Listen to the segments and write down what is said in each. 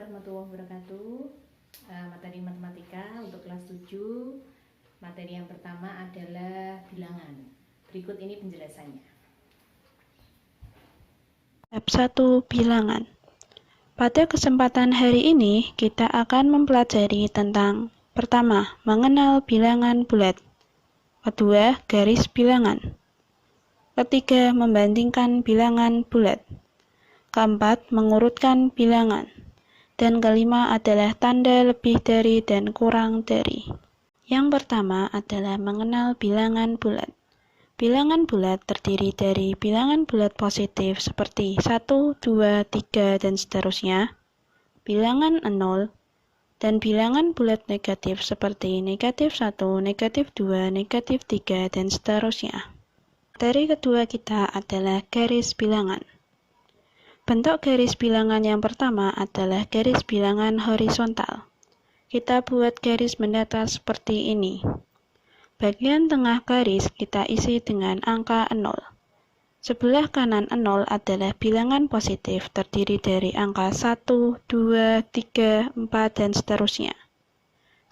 warahmatullahi wabarakatuh. Materi matematika untuk kelas 7. Materi yang pertama adalah bilangan. Berikut ini penjelasannya. Bab 1 Bilangan. Pada kesempatan hari ini kita akan mempelajari tentang pertama, mengenal bilangan bulat. Kedua, garis bilangan. Ketiga, membandingkan bilangan bulat. Keempat, mengurutkan bilangan. Dan kelima adalah tanda lebih dari dan kurang dari. Yang pertama adalah mengenal bilangan bulat. Bilangan bulat terdiri dari bilangan bulat positif seperti 1, 2, 3, dan seterusnya, bilangan 0, dan bilangan bulat negatif seperti negatif 1, negatif 2, negatif 3, dan seterusnya. Materi kedua kita adalah garis bilangan. Bentuk garis bilangan yang pertama adalah garis bilangan horizontal. Kita buat garis mendatar seperti ini. Bagian tengah garis kita isi dengan angka 0. Sebelah kanan 0 adalah bilangan positif terdiri dari angka 1, 2, 3, 4, dan seterusnya.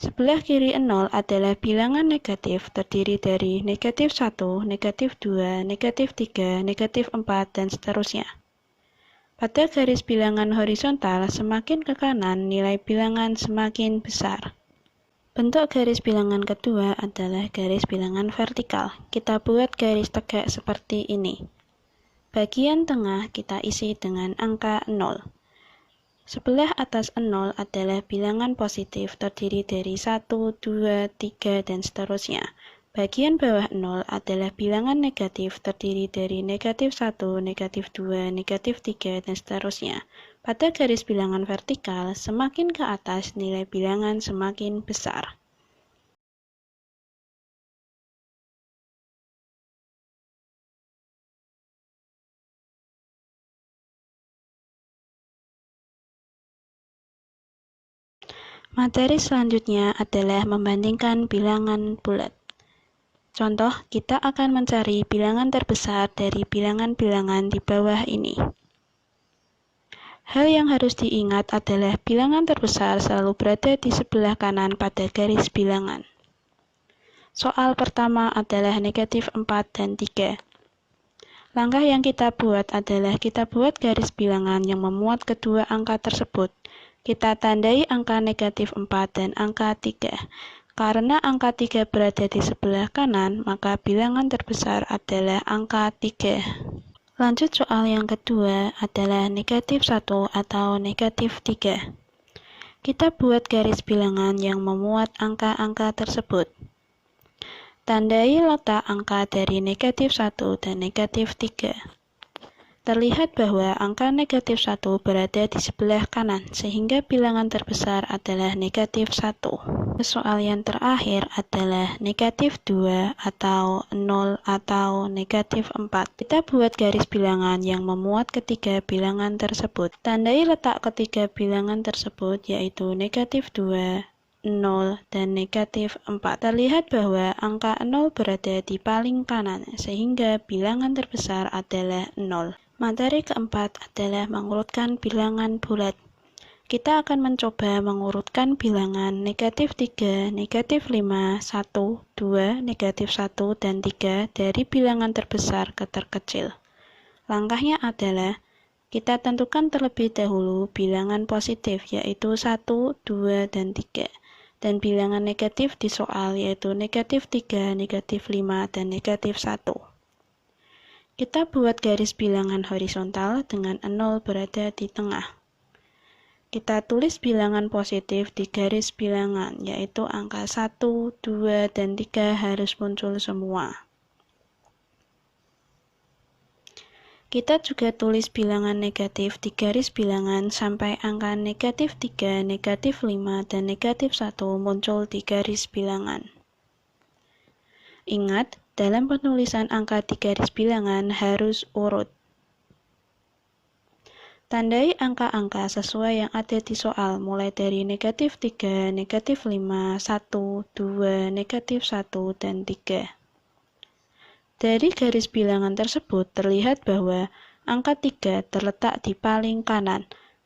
Sebelah kiri 0 adalah bilangan negatif terdiri dari negatif 1, negatif 2, negatif 3, negatif 4, dan seterusnya. Pada garis bilangan horizontal, semakin ke kanan nilai bilangan semakin besar. Bentuk garis bilangan kedua adalah garis bilangan vertikal. Kita buat garis tegak seperti ini. Bagian tengah kita isi dengan angka 0. Sebelah atas 0 adalah bilangan positif terdiri dari 1, 2, 3, dan seterusnya. Bagian bawah 0 adalah bilangan negatif terdiri dari negatif 1, negatif 2, negatif 3, dan seterusnya. Pada garis bilangan vertikal, semakin ke atas nilai bilangan semakin besar. Materi selanjutnya adalah membandingkan bilangan bulat. Contoh, kita akan mencari bilangan terbesar dari bilangan-bilangan di bawah ini. Hal yang harus diingat adalah bilangan terbesar selalu berada di sebelah kanan pada garis bilangan. Soal pertama adalah negatif 4 dan 3. Langkah yang kita buat adalah kita buat garis bilangan yang memuat kedua angka tersebut. Kita tandai angka negatif 4 dan angka 3. Karena angka 3 berada di sebelah kanan, maka bilangan terbesar adalah angka 3. Lanjut soal yang kedua adalah negatif 1 atau negatif 3. Kita buat garis bilangan yang memuat angka-angka tersebut. Tandai letak angka dari negatif 1 dan negatif 3. Terlihat bahwa angka negatif 1 berada di sebelah kanan, sehingga bilangan terbesar adalah negatif 1. Soal yang terakhir adalah negatif 2 atau 0 atau negatif 4. Kita buat garis bilangan yang memuat ketiga bilangan tersebut. Tandai letak ketiga bilangan tersebut yaitu negatif 2, 0, dan negatif 4. Terlihat bahwa angka 0 berada di paling kanan, sehingga bilangan terbesar adalah 0. Materi keempat adalah mengurutkan bilangan bulat. Kita akan mencoba mengurutkan bilangan negatif 3, negatif 5, 1, 2, negatif 1, dan 3 dari bilangan terbesar ke terkecil. Langkahnya adalah kita tentukan terlebih dahulu bilangan positif yaitu 1, 2, dan 3. Dan bilangan negatif di soal yaitu negatif 3, negatif 5, dan negatif 1. Kita buat garis bilangan horizontal dengan 0 berada di tengah. Kita tulis bilangan positif di garis bilangan, yaitu angka 1, 2, dan 3 harus muncul semua. Kita juga tulis bilangan negatif di garis bilangan sampai angka negatif 3, negatif 5, dan negatif 1 muncul di garis bilangan. Ingat, dalam penulisan angka di garis bilangan harus urut. Tandai angka-angka sesuai yang ada di soal, mulai dari negatif 3, negatif 5, 1, 2, negatif 1, dan 3. Dari garis bilangan tersebut terlihat bahwa angka 3 terletak di paling kanan,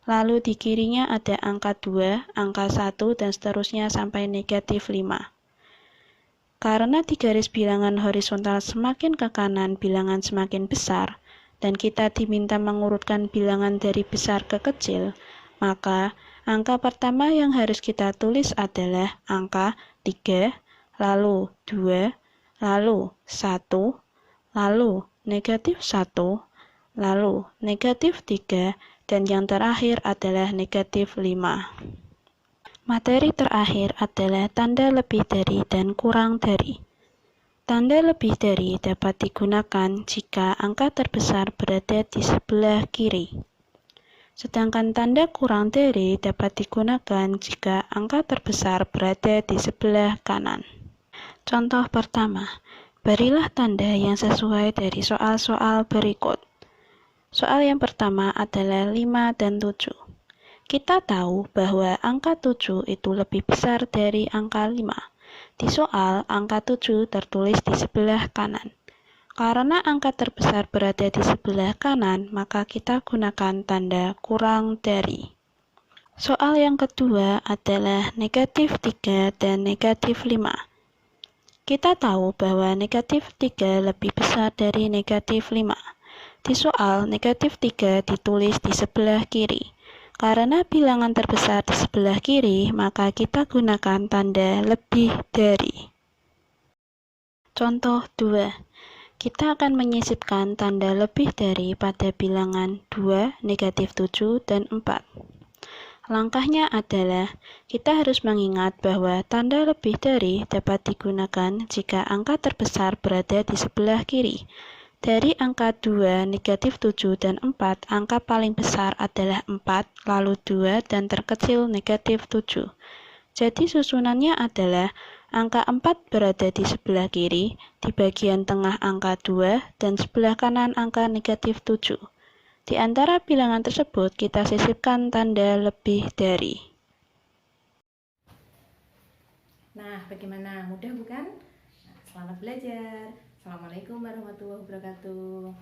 lalu di kirinya ada angka 2, angka 1, dan seterusnya sampai negatif 5. Karena di garis bilangan horizontal semakin ke kanan bilangan semakin besar, dan kita diminta mengurutkan bilangan dari besar ke kecil, maka angka pertama yang harus kita tulis adalah angka 3, lalu 2, lalu 1, lalu negatif 1, lalu negatif 3, dan yang terakhir adalah negatif 5. Materi terakhir adalah tanda lebih dari dan kurang dari. Tanda lebih dari dapat digunakan jika angka terbesar berada di sebelah kiri. Sedangkan tanda kurang dari dapat digunakan jika angka terbesar berada di sebelah kanan. Contoh pertama, berilah tanda yang sesuai dari soal-soal berikut. Soal yang pertama adalah 5 dan 7. Kita tahu bahwa angka 7 itu lebih besar dari angka 5. Di soal, angka 7 tertulis di sebelah kanan. Karena angka terbesar berada di sebelah kanan, maka kita gunakan tanda kurang dari. Soal yang kedua adalah negatif 3 dan negatif 5. Kita tahu bahwa negatif 3 lebih besar dari negatif 5. Di soal, negatif 3 ditulis di sebelah kiri. Karena bilangan terbesar di sebelah kiri, maka kita gunakan tanda lebih dari. Contoh 2. Kita akan menyisipkan tanda lebih dari pada bilangan 2, negatif 7, dan 4. Langkahnya adalah, kita harus mengingat bahwa tanda lebih dari dapat digunakan jika angka terbesar berada di sebelah kiri. Dari angka 2, negatif 7, dan 4, angka paling besar adalah 4, lalu 2, dan terkecil negatif 7. Jadi susunannya adalah angka 4 berada di sebelah kiri, di bagian tengah angka 2, dan sebelah kanan angka negatif 7. Di antara bilangan tersebut, kita sisipkan tanda lebih dari. Nah, bagaimana? Mudah bukan? Nah, selamat belajar. Assalamualaikum warahmatullahi wabarakatuh.